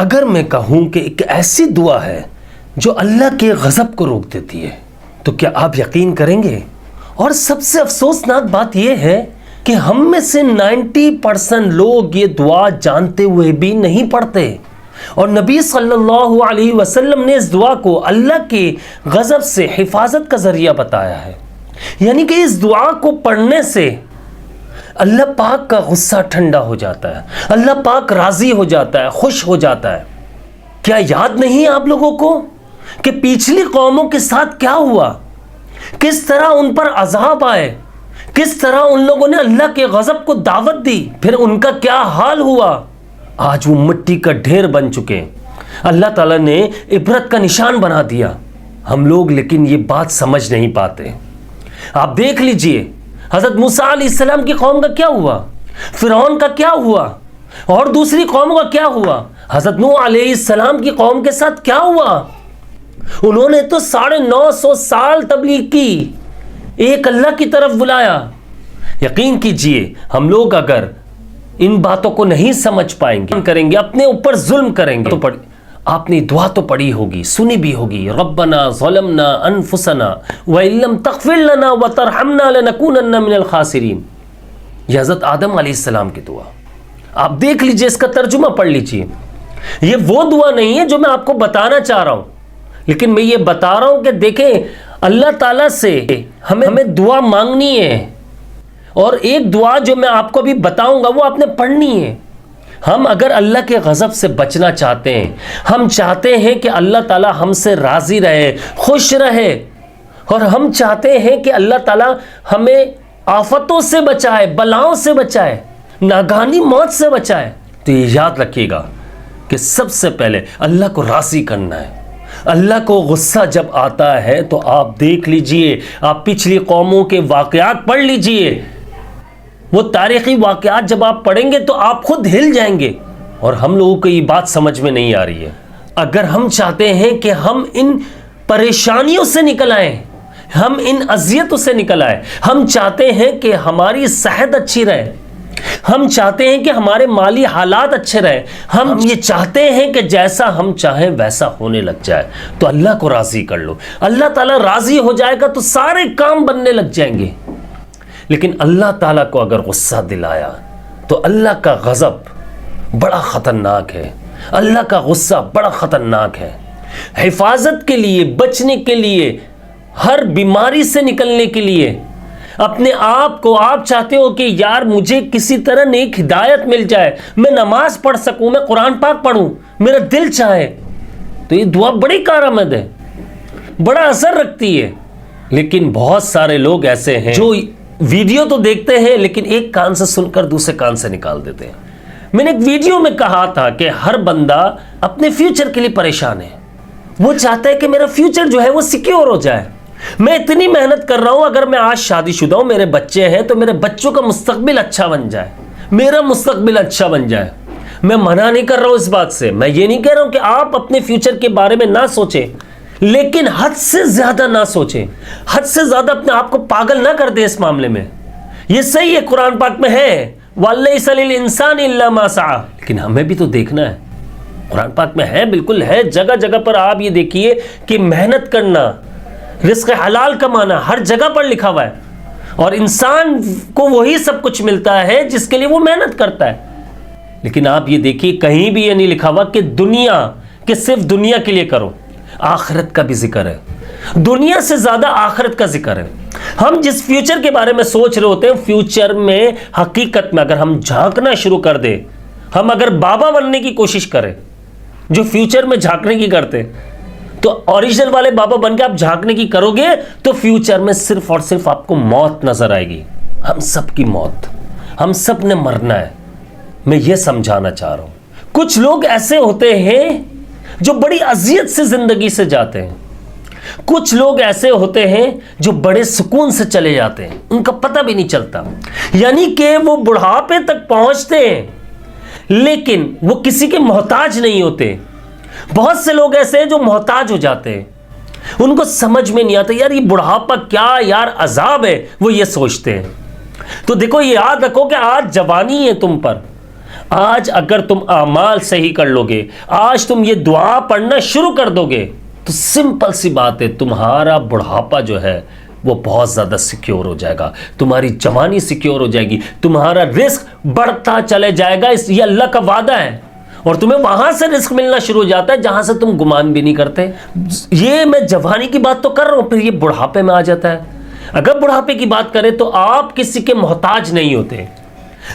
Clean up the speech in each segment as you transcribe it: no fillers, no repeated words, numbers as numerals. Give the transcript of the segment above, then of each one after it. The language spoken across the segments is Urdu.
اگر میں کہوں کہ ایک ایسی دعا ہے جو اللہ کے غضب کو روک دیتی ہے تو کیا آپ یقین کریں گے؟ اور سب سے افسوسناک بات یہ ہے کہ ہم میں سے 90% لوگ یہ دعا جانتے ہوئے بھی نہیں پڑھتے، اور نبی صلی اللہ علیہ وسلم نے اس دعا کو اللہ کے غضب سے حفاظت کا ذریعہ بتایا ہے، یعنی کہ اس دعا کو پڑھنے سے اللہ پاک کا غصہ ٹھنڈا ہو جاتا ہے، اللہ پاک راضی ہو جاتا ہے، خوش ہو جاتا ہے۔ کیا یاد نہیں آپ لوگوں کو کہ پچھلی قوموں کے ساتھ کیا ہوا؟ کس طرح ان پر عذاب آئے، کس طرح ان لوگوں نے اللہ کے غضب کو دعوت دی، پھر ان کا کیا حال ہوا؟ آج وہ مٹی کا ڈھیر بن چکے، اللہ تعالیٰ نے عبرت کا نشان بنا دیا، ہم لوگ لیکن یہ بات سمجھ نہیں پاتے۔ آپ دیکھ لیجئے حضرت موسیٰ علیہ السلام کی قوم کا کیا ہوا، فرعون کا کیا ہوا، اور دوسری قوموں کا کیا ہوا، حضرت نوح علیہ السلام کی قوم کے ساتھ کیا ہوا؟ انہوں نے تو 950 سال تبلیغ کی، ایک اللہ کی طرف بلایا۔ یقین کیجئے ہم لوگ اگر ان باتوں کو نہیں سمجھ پائیں گے، کریں گے، اپنے اوپر ظلم کریں گے، تو آپ نے دعا تو پڑھی ہوگی، سنی بھی ہوگی، ربنا ظلمنا انفسنا وان لم تغفر لنا وترحمنا لنکونن من الخاسرین، یہ حضرت آدم علیہ السلام کی دعا۔ آپ دیکھ لیجئے، اس کا ترجمہ پڑھ لیجئے۔ یہ وہ دعا نہیں ہے جو میں آپ کو بتانا چاہ رہا ہوں، لیکن میں یہ بتا رہا ہوں کہ دیکھیں اللہ تعالیٰ سے ہمیں دعا مانگنی ہے، اور ایک دعا جو میں آپ کو بھی بتاؤں گا وہ آپ نے پڑھنی ہے۔ ہم اگر اللہ کے غضب سے بچنا چاہتے ہیں، ہم چاہتے ہیں کہ اللہ تعالیٰ ہم سے راضی رہے، خوش رہے، اور ہم چاہتے ہیں کہ اللہ تعالیٰ ہمیں آفتوں سے بچائے، بلاؤں سے بچائے، ناگہانی موت سے بچائے، تو یہ یاد رکھیے گا کہ سب سے پہلے اللہ کو راضی کرنا ہے۔ اللہ کو غصہ جب آتا ہے تو آپ دیکھ لیجئے، آپ پچھلی قوموں کے واقعات پڑھ لیجئے، وہ تاریخی واقعات جب آپ پڑھیں گے تو آپ خود ہل جائیں گے، اور ہم لوگوں کو یہ بات سمجھ میں نہیں آ رہی ہے۔ اگر ہم چاہتے ہیں کہ ہم ان پریشانیوں سے نکل آئیں، ہم ان اذیتوں سے نکل آئیں، ہم چاہتے ہیں کہ ہماری صحت اچھی رہے، ہم چاہتے ہیں کہ ہمارے مالی حالات اچھے رہے، ہم یہ چاہتے ہیں کہ جیسا ہم چاہیں ویسا ہونے لگ جائے، تو اللہ کو راضی کر لو۔ اللہ تعالیٰ راضی ہو جائے گا تو سارے کام بننے لگ جائیں گے۔ لیکن اللہ تعالیٰ کو اگر غصہ دلایا تو اللہ کا غضب بڑا خطرناک ہے، اللہ کا غصہ بڑا خطرناک ہے۔ حفاظت کے لیے، بچنے کے لیے، ہر بیماری سے نکلنے کے لیے، اپنے آپ کو آپ چاہتے ہو کہ یار مجھے کسی طرح نیک ہدایت مل جائے، میں نماز پڑھ سکوں، میں قرآن پاک پڑھوں، میرا دل چاہے، تو یہ دعا بڑی کارآمد ہے، بڑا اثر رکھتی ہے۔ لیکن بہت سارے لوگ ایسے ہیں جو ویڈیو تو دیکھتے ہیں لیکن ایک کان سے سن کر دوسرے کان سے نکال دیتے ہیں۔ میں نے ایک ویڈیو میں کہا تھا کہ ہر بندہ اپنے فیوچر کے لیے پریشان ہے، وہ چاہتا ہے کہ میرا فیوچر جو ہے وہ سیکیور ہو جائے۔ میں اتنی محنت کر رہا ہوں، اگر میں آج شادی شدہ ہوں، میرے بچے ہیں، تو میرے بچوں کا مستقبل اچھا بن جائے، میرا مستقبل اچھا بن جائے۔ میں منع نہیں کر رہا ہوں اس بات سے، میں یہ نہیں کہہ رہا ہوں کہ آپ اپنے فیوچر کے بارے میں نہ سوچیں، لیکن حد سے زیادہ نہ سوچیں، حد سے زیادہ اپنے آپ کو پاگل نہ کر دیں اس معاملے میں۔ یہ صحیح ہے، قرآن پاک میں ہے وَلَيْسَ لِلْإِنسَانِ إِلَّا مَا سَعَى، لیکن ہمیں بھی تو دیکھنا ہے۔ قرآن پاک میں ہے، بالکل ہے، جگہ جگہ پر آپ یہ دیکھیے کہ محنت کرنا، رزق حلال کمانا ہر جگہ پر لکھا ہوا ہے، اور انسان کو وہی سب کچھ ملتا ہے جس کے لیے وہ محنت کرتا ہے۔ لیکن آپ یہ دیکھیے کہیں بھی یہ نہیں لکھا ہوا کہ دنیا، کہ صرف دنیا کے لیے کرو، آخرت کا بھی ذکر ہے، دنیا سے زیادہ آخرت کا ذکر ہے۔ ہم جس فیوچر کے بارے میں سوچ رہے ہوتے ہیں، فیوچر میں حقیقت میں اگر ہم جھانکنا شروع کر دیں، ہم اگر بابا بننے کی کوشش کریں، جو فیوچر میں جھانکنے کی کرتے، تو اوریجنل والے بابا بن کے آپ جھانکنے کی کرو گے تو فیوچر میں صرف اور صرف آپ کو موت نظر آئے گی، ہم سب کی موت، ہم سب نے مرنا ہے۔ میں یہ سمجھانا چاہ رہا ہوں، کچھ لوگ ایسے ہوتے ہیں جو بڑی اذیت سے زندگی سے جاتے ہیں، کچھ لوگ ایسے ہوتے ہیں جو بڑے سکون سے چلے جاتے ہیں، ان کا پتہ بھی نہیں چلتا، یعنی کہ وہ بڑھاپے تک پہنچتے ہیں لیکن وہ کسی کے محتاج نہیں ہوتے۔ بہت سے لوگ ایسے ہیں جو محتاج ہو جاتے ہیں، ان کو سمجھ میں نہیں آتا یار یہ بڑھاپا کیا یار عذاب ہے، وہ یہ سوچتے ہیں۔ تو دیکھو، یہ یاد رکھو کہ آج جوانی ہے تم پر، آج اگر تم اعمال صحیح کر لو گے، آج تم یہ دعا پڑھنا شروع کر دو گے، تو سمپل سی بات ہے، تمہارا بڑھاپا جو ہے وہ بہت زیادہ سیکیور ہو جائے گا، تمہاری جوانی سیکیور ہو جائے گی، تمہارا رزق بڑھتا چلے جائے گا، یہ اللہ کا وعدہ ہے، اور تمہیں وہاں سے رزق ملنا شروع ہو جاتا ہے جہاں سے تم گمان بھی نہیں کرتے۔ یہ میں جوانی کی بات تو کر رہا ہوں، پھر یہ بڑھاپے میں آ جاتا ہے۔ اگر بڑھاپے کی بات کریں تو آپ کسی کے محتاج نہیں ہوتے،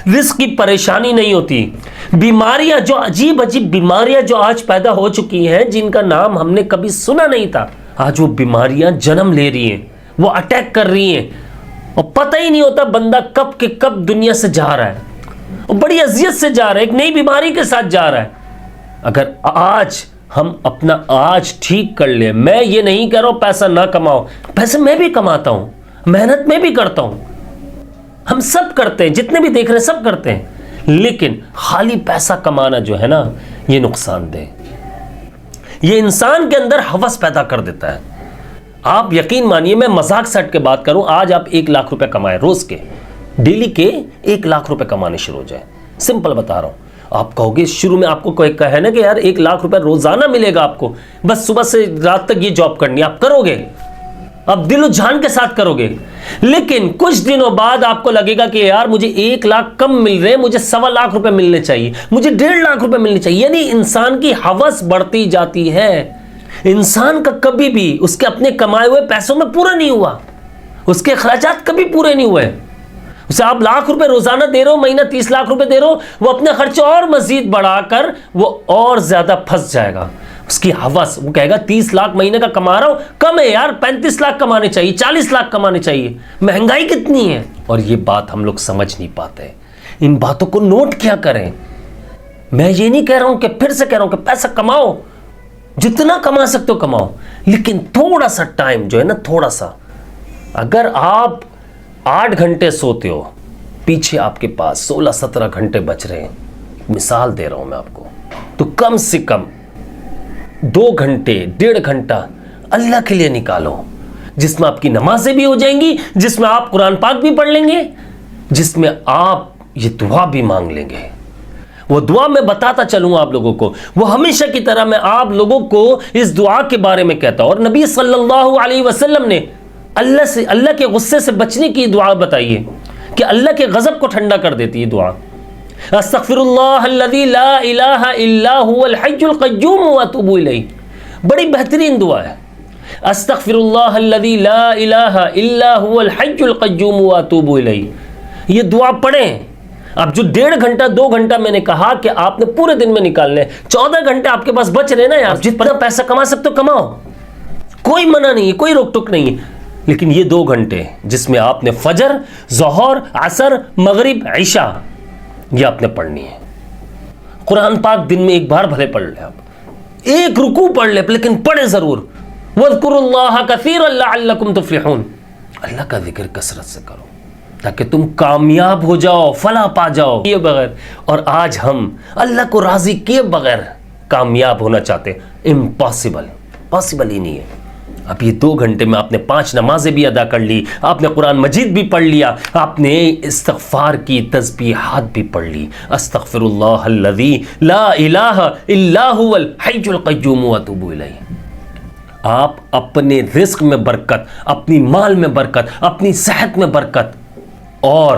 رزق کی پریشانی نہیں ہوتی، بیماریاں جو عجیب عجیب بیماریاں جو آج پیدا ہو چکی ہیں جن کا نام ہم نے کبھی سنا نہیں تھا، آج وہ بیماریاں جنم لے رہی ہیں، وہ اٹیک کر رہی ہیں، اور پتہ ہی نہیں ہوتا بندہ کب کے کب دنیا سے جا رہا ہے، اور بڑی اذیت سے جا رہا ہے، ایک نئی بیماری کے ساتھ جا رہا ہے۔ اگر آج ہم اپنا آج ٹھیک کر لیں، میں یہ نہیں کہہ رہا ہوں پیسہ نہ کماؤ، پیسے میں بھی کماتا ہوں، محنت میں بھی کرتا ہوں، ہم سب کرتے ہیں، جتنے بھی دیکھ رہے ہیں سب کرتے ہیں، لیکن خالی پیسہ کمانا جو ہے نا یہ نقصان دہ، یہ انسان کے اندر ہوس پیدا کر دیتا ہے۔ آپ یقین مانیے، میں مذاق سیٹ کے بات کروں، آج آپ 1 لاکھ روپے کمائے روز کے، ڈیلی کے 1 لاکھ روپے کمانے شروع ہو جائیں، سمپل بتا رہا ہوں۔ آپ کہو گے شروع میں آپ کو کوئی کہے نا کہ یار 1 لاکھ روپے روزانہ ملے گا آپ کو، بس صبح سے رات تک یہ جاب کرنی ہے، آپ کرو گے، آپ دل و جان کے ساتھ کرو گے، لیکن کچھ دنوں بعد آپ کو لگے گا کہ یار مجھے 1 لاکھ کم مل رہے ہیں، مجھے 1.25 لاکھ روپے ملنے چاہیے، مجھے 1.5 لاکھ روپے ملنے چاہیے۔ یعنی انسان کی ہوس بڑھتی جاتی ہے، انسان کا کبھی بھی اس کے اپنے کمائے ہوئے پیسوں میں پورا نہیں ہوا، اس کے اخراجات کبھی پورے نہیں ہوئے، اسے آپ لاکھ روپے روزانہ دے رہے ہو، مہینہ 30 لاکھ روپے دے رہے ہو، وہ اپنے خرچے اور مزید بڑھا کر وہ اور زیادہ پھنس جائے گا، اس کی ہوس، وہ کہے گا 30 لاکھ مہینے کا کما رہا ہوں، کم ہے یار، 35 لاکھ کمانے چاہیے، 40 لاکھ کمانے چاہیے، مہنگائی کتنی ہے۔ اور یہ بات ہم لوگ سمجھ نہیں پاتے، ان باتوں کو نوٹ کیا کریں۔ میں یہ نہیں کہہ رہا ہوں کہ پھر سے کہہ رہا ہوں کہ پیسہ کماؤ، جتنا کما سکتے ہو کماؤ، لیکن تھوڑا سا ٹائم جو ہے نا، تھوڑا سا، اگر آپ 8 گھنٹے سوتے ہو، پیچھے آپ کے پاس 16-17 گھنٹے بچ رہے ہیں، مثال دے رہا ہوں میں آپ کو، تو کم سے کم 2 گھنٹے 1.5 گھنٹہ اللہ کے لیے نکالو، جس میں آپ کی نمازیں بھی ہو جائیں گی، جس میں آپ قرآن پاک بھی پڑھ لیں گے، جس میں آپ یہ دعا بھی مانگ لیں گے۔ وہ دعا میں بتاتا چلوں آپ لوگوں کو، وہ ہمیشہ کی طرح میں آپ لوگوں کو اس دعا کے بارے میں کہتا ہوں، اور نبی صلی اللہ علیہ وسلم نے اللہ کے غصے سے بچنے کی دعا بتائی ہے کہ اللہ کے غضب کو ٹھنڈا کر دیتی ہے دعا۔ استغفر اللہ الذی لا الہ الا هو الحی القیوم واتوب الیہ، بڑی بہترین دعا ہے۔ استغفر اللہ الذی لا الہ الا هو الحی القیوم واتوب الیہ، یہ دعا پڑھیں۔ اب جو 1.5 گھنٹہ 2 گھنٹہ میں نے کہا کہ آپ نے پورے دن میں نکالنے، 14 گھنٹے آپ کے پاس بچ رہے نا یار، جتنا پیسہ کما سکتے ہو کماؤ، کوئی منع نہیں ہے، کوئی روک ٹوک نہیں ہے، لیکن یہ 2 گھنٹے جس میں آپ نے فجر، ظہر، عصر، مغرب، عشاء یہ آپ نے پڑھنی ہے۔ قرآن پاک دن میں 1 بار بھلے پڑھ لیں، آپ 1 رکوع پڑھ لیں، لیکن پڑھیں ضرور۔ وَاذْكُرُوا اللَّهَ كَثِيرًا لَعَلَّكُمْ تُفْلِحُونَ، اللہ کا ذکر کثرت سے کرو تاکہ تم کامیاب ہو جاؤ، فلاح پا جاؤ کیے بغیر۔ اور آج ہم اللہ کو راضی کیے بغیر کامیاب ہونا چاہتے ہیں، امپاسبل، پاسبل ہی نہیں ہے۔ اب یہ 2 گھنٹے میں آپ نے 5 نمازیں بھی ادا کر لی، آپ نے قرآن مجید بھی پڑھ لیا، آپ نے استغفار کی تسبیحات بھی پڑھ لی، استغفر اللہ الذی لا الہ الا هو الحی القیوم واتوب الیہ۔ آپ اپنے رزق میں برکت، اپنی مال میں برکت، اپنی صحت میں برکت، اور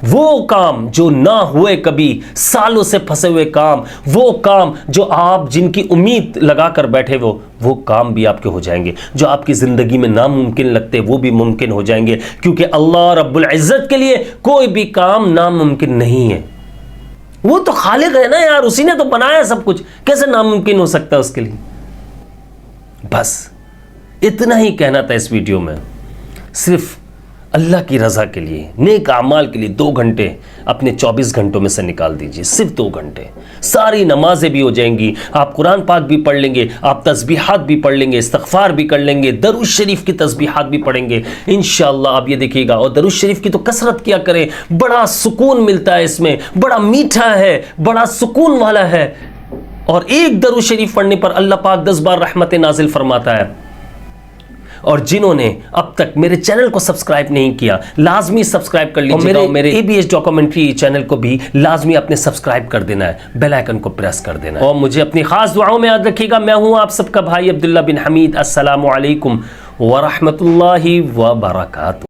وہ کام جو نہ ہوئے کبھی، سالوں سے پھنسے ہوئے کام، وہ کام جو آپ جن کی امید لگا کر بیٹھے وہ کام بھی آپ کے ہو جائیں گے، جو آپ کی زندگی میں ناممکن لگتے وہ بھی ممکن ہو جائیں گے، کیونکہ اللہ رب العزت کے لیے کوئی بھی کام ناممکن نہیں ہے۔ وہ تو خالق ہے نا یار، اسی نے تو بنایا سب کچھ، کیسے ناممکن ہو سکتا ہے اس کے لیے؟ بس اتنا ہی کہنا تھا اس ویڈیو میں، صرف اللہ کی رضا کے لیے، نیک اعمال کے لیے 2 گھنٹے اپنے 24 گھنٹوں میں سے نکال دیجئے، صرف 2 گھنٹے، ساری نمازیں بھی ہو جائیں گی، آپ قرآن پاک بھی پڑھ لیں گے، آپ تسبیحات بھی پڑھ لیں گے، استغفار بھی کر لیں گے، درود شریف کی تسبیحات بھی پڑھیں گے انشاءاللہ۔ آپ یہ دیکھیے گا، اور درود شریف کی تو کثرت کیا کریں، بڑا سکون ملتا ہے اس میں، بڑا میٹھا ہے، بڑا سکون والا ہے، اور ایک درود شریف پڑھنے پر اللہ پاک 10 بار رحمت نازل فرماتا ہے۔ اور جنہوں نے اب تک میرے چینل کو سبسکرائب نہیں کیا لازمی سبسکرائب کر لیجیے گا، اور میرے ABS ڈاکومنٹری چینل کو بھی لازمی اپنے سبسکرائب کر دینا ہے، بیل آئیکن کو پریس کر دینا ہے، اور مجھے اپنی خاص دعاؤں میں یاد رکھیے گا۔ میں ہوں آپ سب کا بھائی عبداللہ بن حمید۔ السلام علیکم ورحمۃ اللہ وبرکاتہ۔